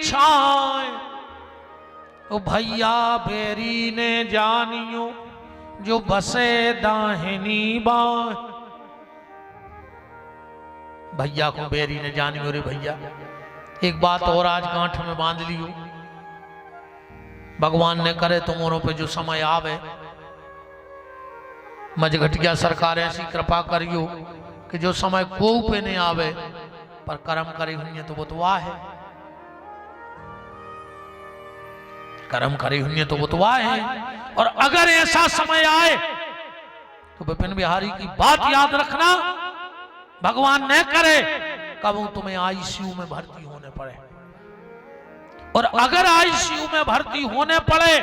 छाए, ओ भैया बेरी ने जानियो जो बसे दाहिनी बाएं। भैया को बेरी ने जानियो, रे भैया एक बात और आज गांठ में बांध लियो, भगवान ने करे तुमों पे जो समय आवे, मझघटिया सरकार ऐसी कृपा करियो कि जो समय को पे नहीं आवे, पर कर्म करे हुई तो वो तो वाह है, कर्म करे हुई तो वो तो वाह है। और अगर ऐसा समय आए तो विपिन बिहारी की बात याद रखना, भगवान न करे कब तुम्हें आईसीयू में भर्ती होने पड़े, और अगर आईसीयू में भर्ती होने पड़े,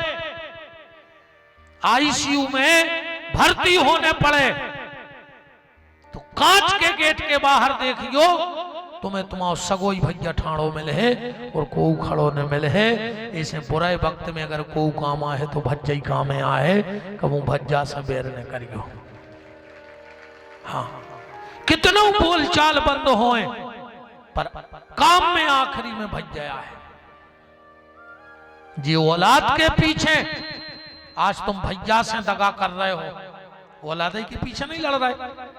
आईसीयू में भर्ती होने पड़े, तो कांच के गेट के बाहर देखियो तुम्हें तुम्हारा सगोई भैया ठाणो मिले है और को खड़ो न मिले है। ऐसे बुरे वक्त में अगर को काम आए तो भज्जा ही काम में आए, कबू भज्जा से बेर न करियो। हाँ, कितनों बोल चाल बंद होए पर काम में आखिरी में भज्जा है। जी औलाद के पीछे आज तुम भैया से दगा कर रहे हो, औलाद के पीछे नहीं लड़ रहे,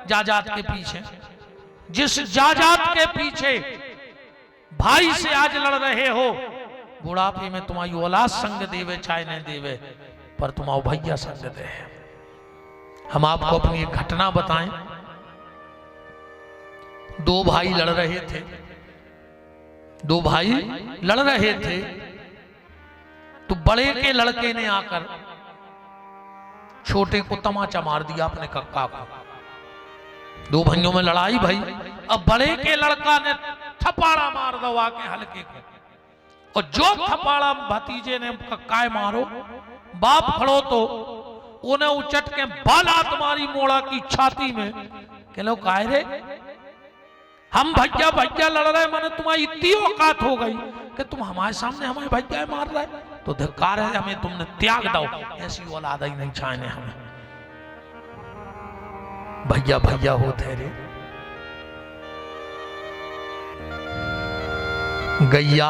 जाजात के पीछे। जिस जाजात के पीछे भाई से आज लड़ रहे हो, बुढ़ापे में तुम्हारी औलाद संग देवे चाहे नहीं देवे, पर तुम्हारा भैया संग दे। हम आपको अपनी एक घटना बताएं। दो भाई लड़ रहे थे, दो भाई लड़ रहे थे, तो बड़े के लड़के ने आकर छोटे को तमाचा मार दिया अपने कक्का को। दो भाइयों में लड़ाई भाई, अब बड़े के लड़का ने थपाड़ा मार दो आके हल्के को, और जो थपाड़ा भतीजे ने कक्का मारो, बाप खड़ो तो उन्हें उचट के बाला तुम्हारी मोड़ा की छाती में के लो काहे रे, हम भैया भैया लड़ रहे, मैंने तुम्हारी इतनी औकात हो गई कि तुम हमारे सामने हमारे भैया मार रहे, तो धिक्कार है, हमें तुमने त्याग दो, ऐसी औलाद ही नहीं चाहिए हमें। भैया भैया होते रे, गैया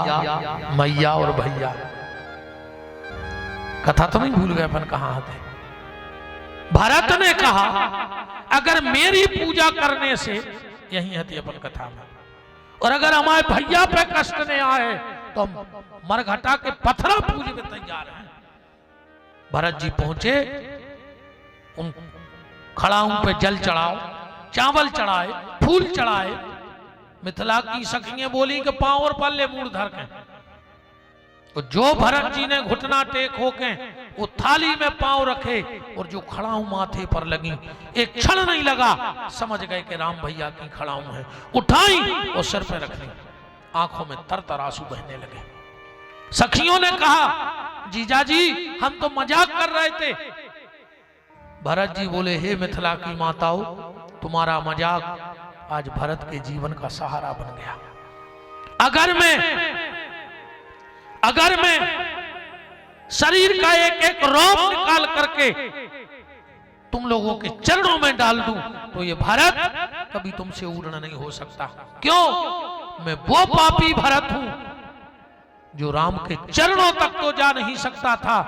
मैया और भैया। कथा तो नहीं भूल गए अपन कहां थे। भरत ने कहा अगर मेरी पूजा करने से, यही है अपन कथा में, और अगर हमारे भैया पे कष्ट नहीं आए तो हम मरघटा के पत्थरा पूज में तैयार हैं। भरत जी पहुंचे, उन खड़ाऊं पे जल चढ़ाओ, चावल चढ़ाए, फूल चढ़ाए। मिथिला की सखियां बोली कि पांव और पल्ले मूड़ धर के, तो जो भरत जी ने घुटना टेक होके वो थाली में पांव रखे, और जो खड़ाऊं माथे पर लगी, एक क्षण नहीं लगा, समझ गए कि राम भैया की खड़ाऊं है। उठाई और सिर पे रख ली, आंखों में तर आंसू बहने लगे। सखियों ने कहा जीजाजी हम तो मजाक कर रहे थे। भरत जी बोले हे मिथिला की माताओं, तुम्हारा मजाक आज भरत के जीवन का सहारा बन गया। अगर मैं शरीर का एक एक रोम निकाल करके तुम लोगों के चरणों में डाल दूं, तो ये भरत कभी तुमसे उड़ना नहीं हो सकता। क्यों? मैं वो पापी भरत हूं जो राम के चरणों तक तो जा नहीं सकता था,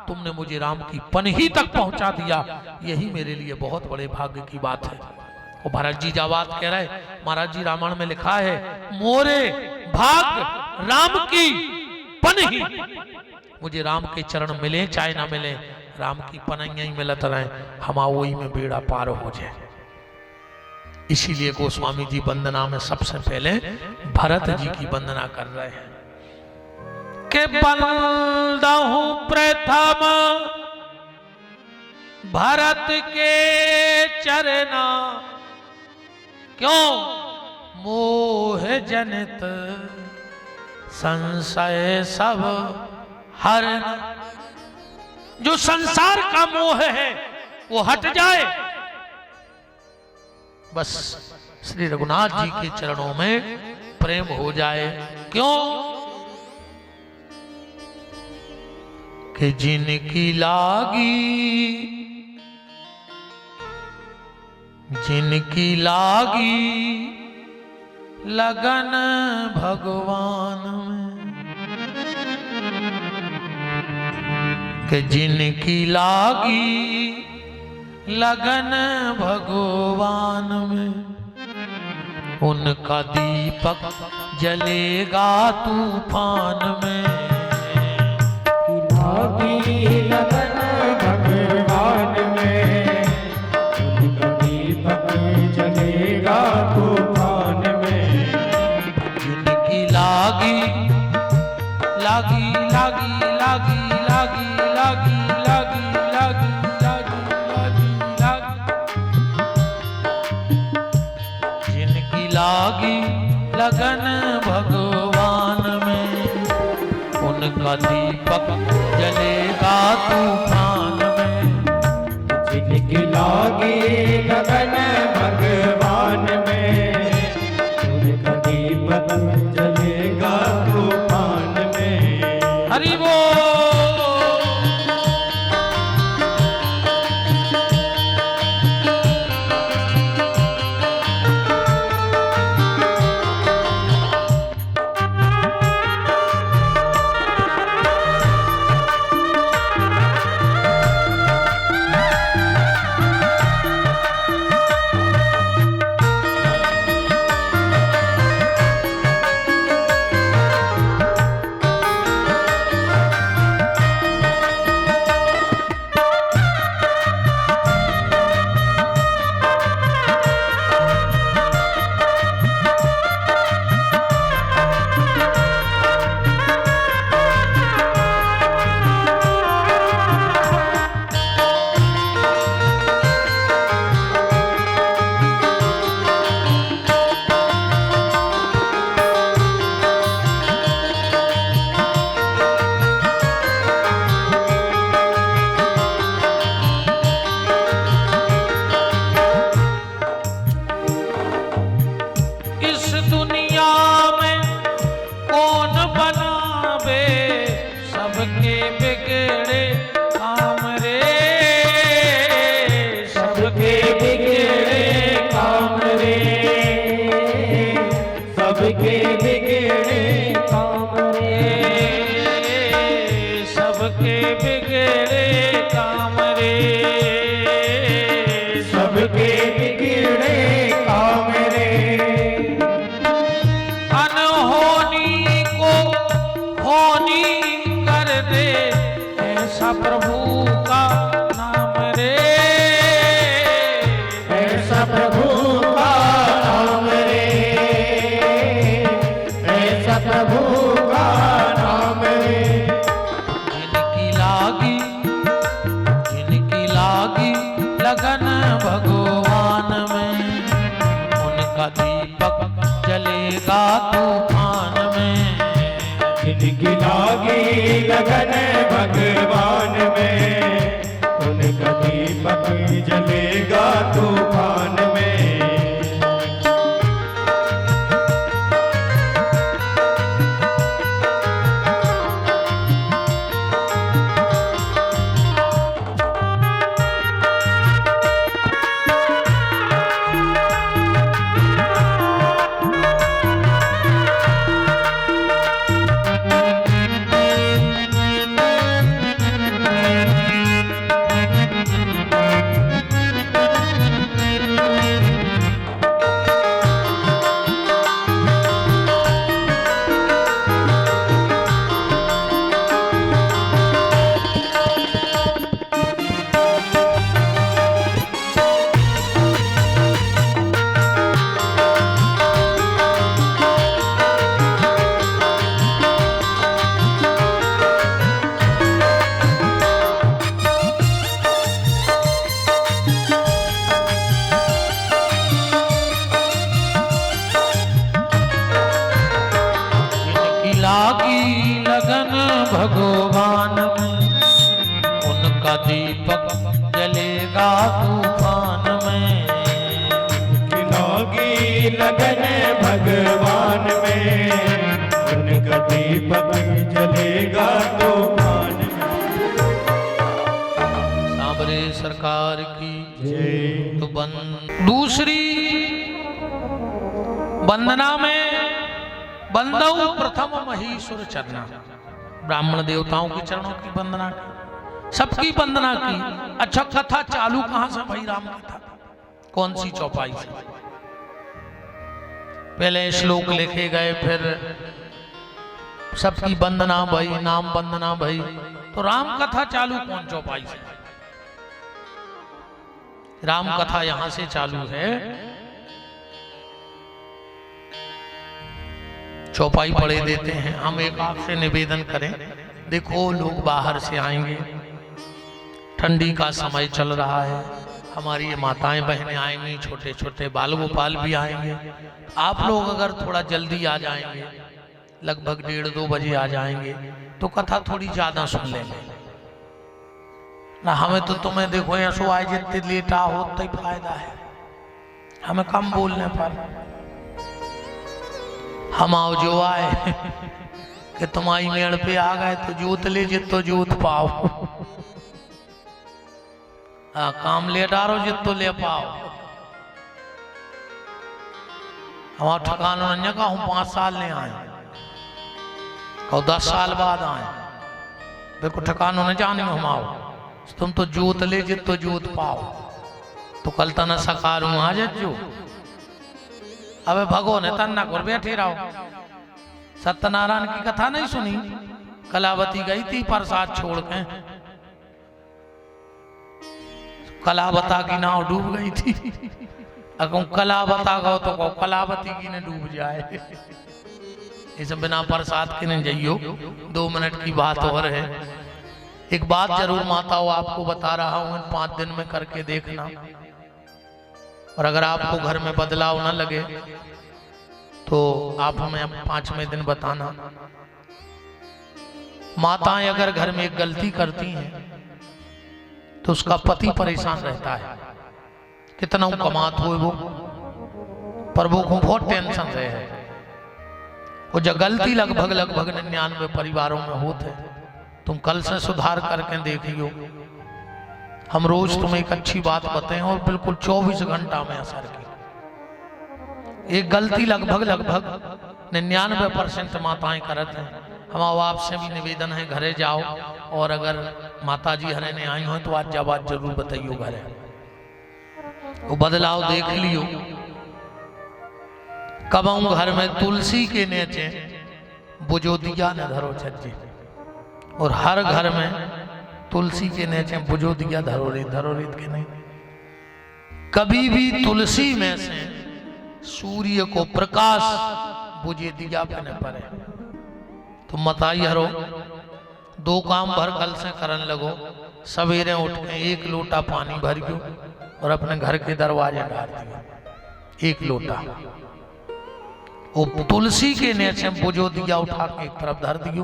तुमने मुझे राम की पनही तक पहुंचा दिया, यही मेरे लिए बहुत बड़े भाग्य की बात है। और भरत जी जाबाद कह रहे, महाराज जी रामायण में लिखा है मोरे भाग राम की पनही, मुझे राम के चरण मिले चाहे ना मिले, राम की पनहियां ही मिलत रहे, हम वही में बेड़ा पार हो जाए। इसीलिए गोस्वामी जी वंदना में सबसे पहले भरत जी की वंदना कर रहे हैं के बंदहु प्रथम भरत के चरना, क्यों मोह जनित संशय सब हरना। जो संसार का मोह है वो हट जाए, बस श्री रघुनाथ जी के चरणों में प्रेम हो जाए। क्यों कि जिनकी लागी लगन भगवान में, कि जिनकी लागी लगन भगवान में, उनका दीपक जलेगा तूफान में। लागी लगन भगवान में, उनका दीपक जलेगा तूफान में। जिनकी लागी लागी लागी लागी लागी लागी लागी लागी लागी लागी लागी, जिनकी लागी लगन भगवान में, उनका दीपक जलेगा तूफान में। जिनकी लागी लगन भगवान में, उनका दीपक जलेगा तूफान में। हरि बोल। तूफान में। जिनकी लागी लगन भगवान में, उनका दीपक जलेगा तूफान में। भगवान में, उनका दीपक जलेगा तूफान में। लागी लगन भगवान में, उनका दीपक जलेगा तूफान में। सांवरे सरकार की जय। तो दूसरी वंदना में बंदऊ प्रथम महीश्वर चरना, ब्राह्मण देवताओं के चरणों की वंदना की। सबकी वंदना की। अच्छा, कथा चालू कहां से भाई? राम कथा कौन सी चौपाई से? पहले श्लोक लिखे गए, फिर सबकी वंदना भाई, नाम वंदना भाई, तो राम कथा चालू कौन चौपाई से? राम कथा यहां से चालू है। चौपाई पढ़े देते हैं। हम एक आपसे निवेदन करें, देखो लोग बाहर से आएंगे, ठंडी का समय चल रहा है, हमारी ये माताएं बहनें आएंगी, छोटे छोटे बाल गोपाल भी आएंगे। आप लोग अगर थोड़ा जल्दी आ जाएंगे, लगभग 1:30-2 बजे आ जाएंगे, तो कथा थोड़ी ज्यादा सुन लेंगे ना। हमें तो तुम्हें देखो ऐसो आए, जितने लेट हो तो ही फायदा है, हमें कम बोलने पर। हम आओ जो आए कि तुम्हारी मेड़ पे आ गए तो जोत ले जितो जोत पाओ, काम ले डारो जितो ले पाओ। हमारा ठिकाना नहीं का, हम 5 साल ने आए और 10 साल बाद आए, देखो ठिकानों ने जाने हम आओ। तुम तो जोत ले जितो जोत पाओ, तो कल तना सकार आ जो। अबे भगो ने तन्ना कर बैठे रहो। सत्यनारायण की कथा नहीं सुनी? कलावती गई थी प्रसाद छोड़ के, कलावता की नाव डूब गई थी। अगर कलावता गो तो कहो कलावती की ने डूब जाए। इस बिना प्रसाद के नहीं जाइयो। 2 मिनट की बात और है। एक बात जरूर माताओं आपको बता रहा हूं, 5 दिन में करके देखना, और अगर आपको घर में बदलाव न लगे तो आप हमें 5वें दिन बताना। माताएं अगर घर में एक गलती करती हैं तो उसका पति परेशान रहता है, कितना कमात हो वो, पर वो को बहुत टेंशन रहे है। वो जो गलती लगभग 99 परिवारों में होते, तुम कल से सुधार करके देखियो। हम रोज तुम्हें एक अच्छी बात बताएं और बिल्कुल 24 घंटा में असर की। एक गलती लगभग 99% माताएं करते हैं। हम आपसे भी निवेदन है, घरे जाओ और अगर माता जी हरे ने आई हो तो आज जब जरूर बताइयो घरे, वो बदलाव देख लियो। कब आऊं घर में तुलसी के नीचे बुझो दिया न धरो छज्जे, और हर घर में तुलसी के नीचे बुझो दिया धरो रेत के नहीं। कभी भी तुलसी में से सूर्य को प्रकाश बुझे दिया बने पड़े तो मताई हरो 2 काम भर कल से करन लगो। सवेरे उठ के 1 लोटा पानी भर गयो और अपने घर के दरवाजे डाल दिया 1 लोटा। वो तुलसी के नीचे बुझो दिया उठा के एक तरफ धर दियो,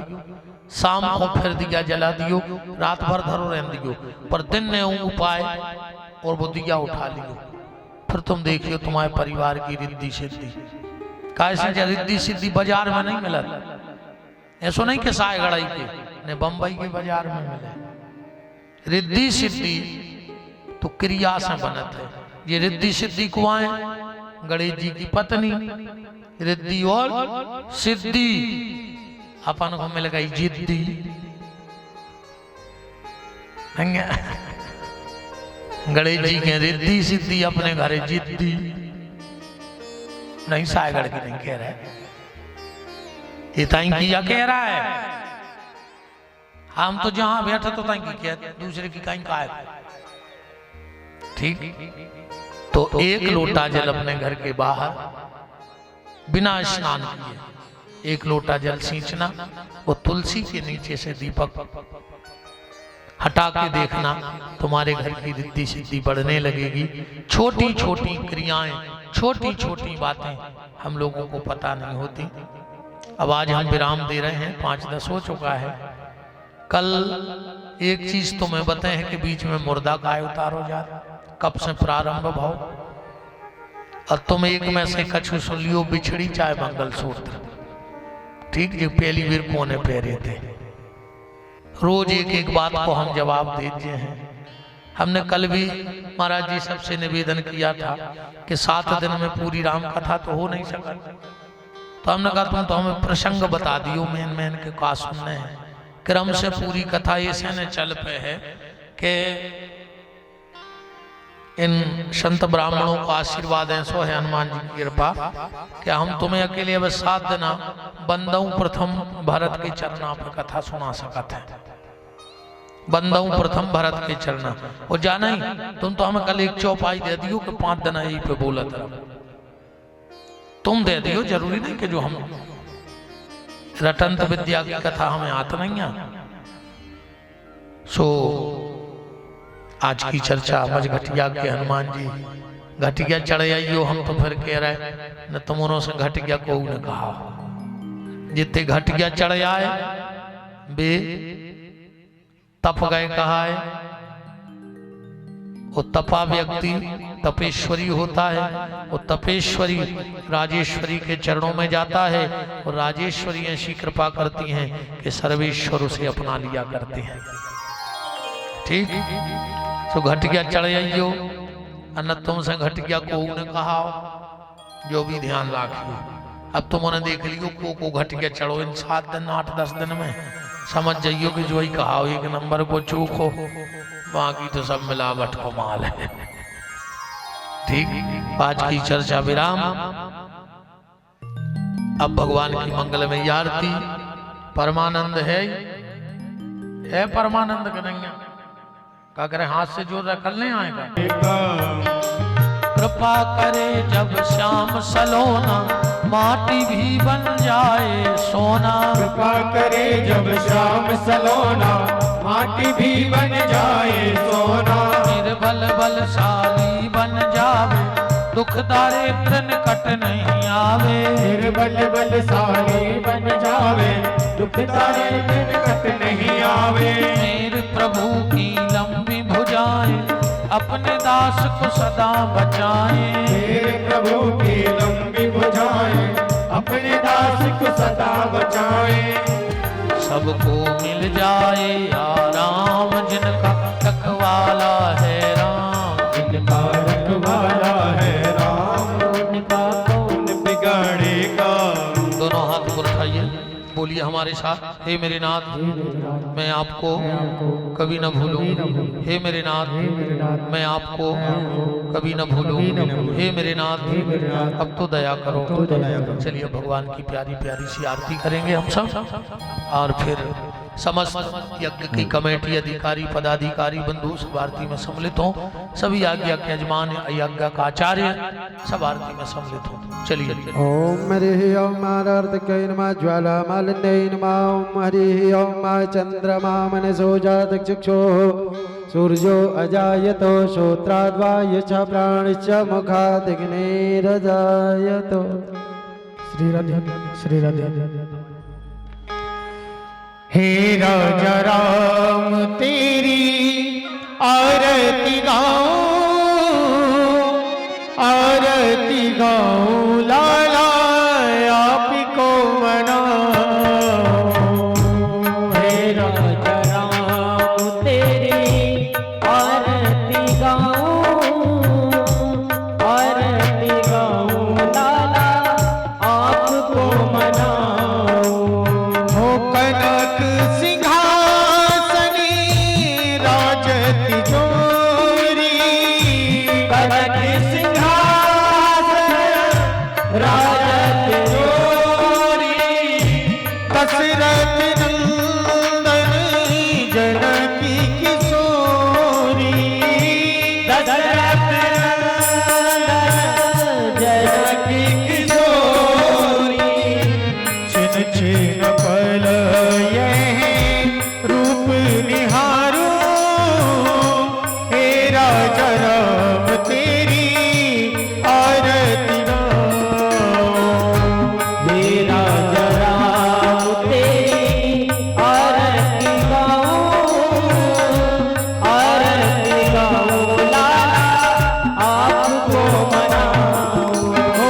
शाम को फिर दिया जला दियो, रात भर धरो रहन दियो, पर दिन ने उपाय और वो दिया उठा लियो। फिर तुम देखियो तुम्हारे परिवार की रिद्धि सिद्धि। कैसे रिद्धि सिद्धि बाजार में नहीं मिला, ऐसो नहीं कि सायगढ़ई के ने बंबई के बाजार में मिले। रिद्धि सिद्धि तो क्रिया से बनत है। ये रिद्धि सिद्धि कुआं गणेश जी की पत्नी रिद्धि और सिद्धि अपन को मिल गई जिद्दी। गणेश जी के रिद्धि सिद्धि, अपने घरे जिद्दी। नहीं सायगढ़ की नहीं कह रहा है, ये ताई किया कह रहा है। हम तो जहां बैठे तो ताई की कहते, दूसरे की कहीं का है। ठीक, तो 1 लोटा जल अपने घर के बाहर बिना स्नान किए 1 लोटा जल सींचना, वो तुलसी के नीचे से दीपक हटा के देखना, तुम्हारे घर की रिद्धि सिद्धि बढ़ने लगेगी। छोटी छोटी क्रियाएं, छोटी छोटी बातें हम लोगों को पता नहीं होती। अब आज हम विराम दे रहे हैं, 5:10 हो चुका है। कल एक चीज तुम्हें बताए हैं कि बीच में मुर्दा गाय उतारो जा, कब से प्रारंभ भाव, और तुम एक में से कछु सुन लियो, बिछड़ी चाहे मंगलसूत्र। ठीक, जो पहली बार कोने पहरे थे। रोज एक बात को हम जवाब देते हैं। हमने कल भी महाराज जी सबसे निवेदन किया था कि 7 दिन में पूरी राम कथा तो हो नहीं सका, तो हमने कहा तुम तो हमें प्रसंग बता दियो, मेन के का सुनने हैं। क्रम से पूरी कथा ऐसे न चल पे है कि इन संत ब्राह्मणों का आशीर्वाद ऐसो है, हनुमान जी की कृपा, कि हम तुम्हें अकेले बस 7 दिन बंदऊ प्रथम भरत के चरणा पर कथा सुना सकत है। बंदऊ प्रथम भरत के चरणा वो जाना ही, तुम तो हमें कल एक चौपाई दे दियो कि 5 दिन यही पे बोलत रहो, तुम दे दियो, जरूरी नहीं कि जो हम रटंत विद्या की कथा हमें आता नहीं है। सो आज की चर्चा मज घटिया के हनुमान जी घटिया चढ़ आइयो, हम तो फिर कह रहे न तुमरों से घटिया को न कहा, जितने घटिया चढ़ आए बे तप गए कहा है। वो तपा व्यक्ति तपेश्वरी होता है, वो तपेश्वरी राजेश्वरी के चरणों में जाता है और राजेश्वरी ऐसी कृपा करती हैं कि सर्वेश्वर उसे अपना लिया करते हैं। ठीक, तो घटिया चढ़ आइयो, अन्न तुमसे घटिया को ने कहा, जो भी ध्यान रखियो। अब तुमने देख लियो को घटिया चढ़ो इन 7 दिन 8-10 दिन में, समझ जाइयो कि जो ही कहा एक नंबर को चूक हो, बाकी तो सब मिलावट को माल है। ठीक, आज की चर्चा विराम। अब भगवान की मंगल में आरती। परमानंद है परमानंद कन्हैया का करे हाथ से जोड़ रहा, कल नहीं आएगा। कृपा करे जब श्याम सलोना, माटी भी बन जाए सोना। कृपा करे जब श्याम सलोना, माटी भी बन जाए सोना। निर्बल बलशाली बन जावे, दुख दारिद्र निकट नहीं आवे। निर्बल बलशाली बन जावे, दुख दारिद्र निकट नहीं आवे। मेरे प्रभु की लंबी भुजाएं, अपने दास को सदा बचाएं। मेरे प्रभु की लंबी भुजाएं, अपने दास को सदा बचाएं। सबको मिल जाए आराम, जिनका रखवाला है राम। जिनका रखवाला है राम, उनका कौन बिगाड़ेगा। दोनों हाथ को उठाइए, बोलिए हमारे साथ। हे मेरे नाथ, मैं आपको कभी न भूलूं। हे मेरे नाथ, मैं आपको कभी न भूलूं। हे मेरे नाथ, अब तो दया करो। चलिए भगवान की प्यारी प्यारी सी आरती करेंगे हम सब, और फिर समस्त यज्ञ की कमेटी, अधिकारी, पदाधिकारी, बंधु सब आरती में सम्मिलित हों। सभी आज्ञा के यजमान, यज्ञ का आचार्य सब आरती में सम्मिलित हों। चलिए। ओम हरि ओम आरार्तकै नमः, ज्वाला मालिन्यै नमः। ओम हरि ओम चंद्रमा मनसो जातचक्षुः, सूर्यो अजायतो श्रोत्राद्वाय च प्राणश्च मुखादग्निरजायतो। श्री राधे। हे राजा राम तेरी आरती गाऊं लाला आपको मनाऊं। हे राजा राम तेरी आरती गाऊं लाला आपको मनाऊं। हो कनक सिंहासनी राजति जोरी, कनक सिंहासन राजति जोरी। दशरथ नंदन जनकी किशोरी, दशरथ नंदन जनकी किशोरी। छिन छिन पल रूप निहारो, हे राजा राम तेरी आरती गाऊं। हे राजा राम तेरी आरती गाऊं लाला आपको मनाऊं। हो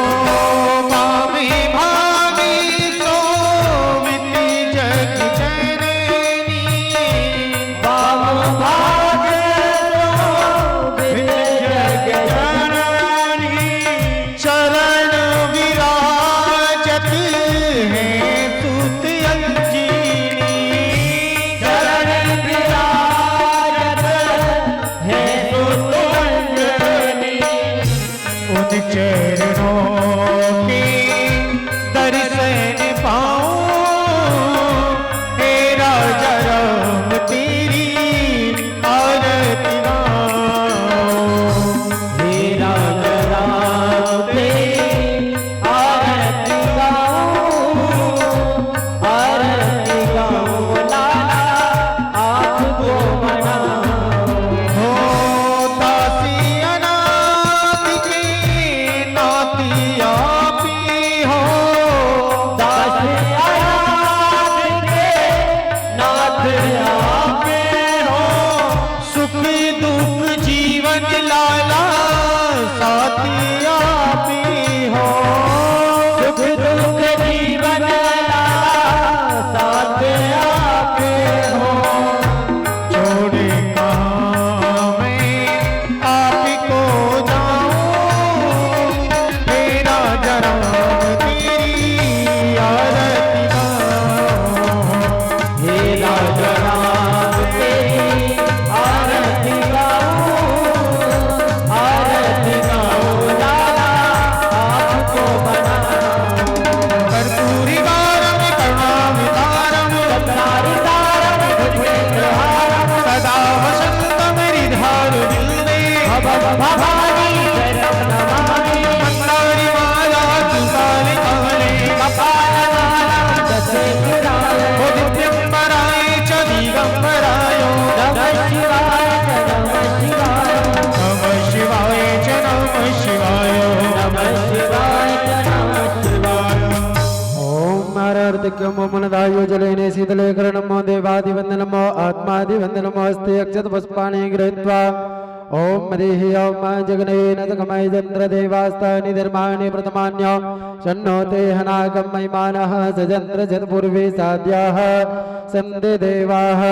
भावी भावी सोमिति जग शीतलेकर नमो देवादिवंद नमो आत्मादिवंद नमो अस्ते अक्षत पुष्पाणि गृहीत्वा ओम हरिः ओम जगनेन तकमय चंद्र देवास्तानि धर्माणि प्रथमान्य शन्नोते हनागम महिमानः सजंद्र जतपूर्वे साध्याः सन्ते देवाः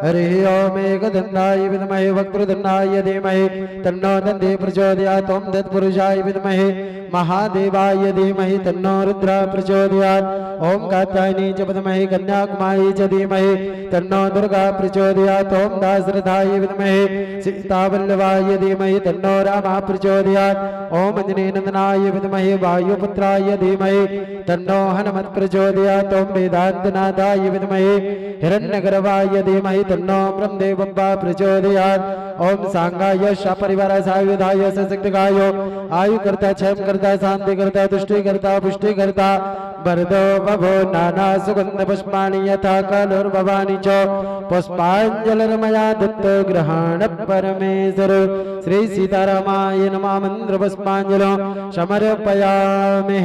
हरिः ओम एकदन्ताय विद्महे वक्रतुण्डाय धीमहि तन्नो दन्ति प्रचोदयात् ओम तत्पुरुषाय विद्महे महादेवाय धीमहि तन्नो रुद्रः प्रचोदयात् ओम कात्यायनी च विद्महे कन्याकुमारी च धीमहि तन्नो दुर्गा प्रचोदयात् ओम दाशरथाय विद्महे सीतावल्लभाय धीमहि तन्नो रामः प्रचोदयात् ओम अंजनीनन्दनाय विद्महे वायुपुत्राय धीमहि तन्नो हनुमत् प्रचोदयात् ओम वेदान्तनाथाय विद्महे हिरण्यगर्भाय धीमहि तन्नो ब्रह्मदेवः प्रचोदयात् ओम सांगाय सपरिवाराय सायुधाय सशक्तिकाय आयुकर्ता क्षयकर्ता शांतिकर्ता तुष्टिकर्ता पुष्टिकर्ता वरदो बभो नाना सुगंध पुष्पाणि यथा कलुर्भवानि च पुष्पाञ्जलिर्मया दत्तो ग्रहण परमेश्वर श्री सीतारामाय नमः मंत्र पुष्पाञ्जलिं समर्पयामि।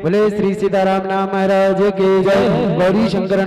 बोले श्री सीताराम नाम महाराज की जय। गौरी शंकर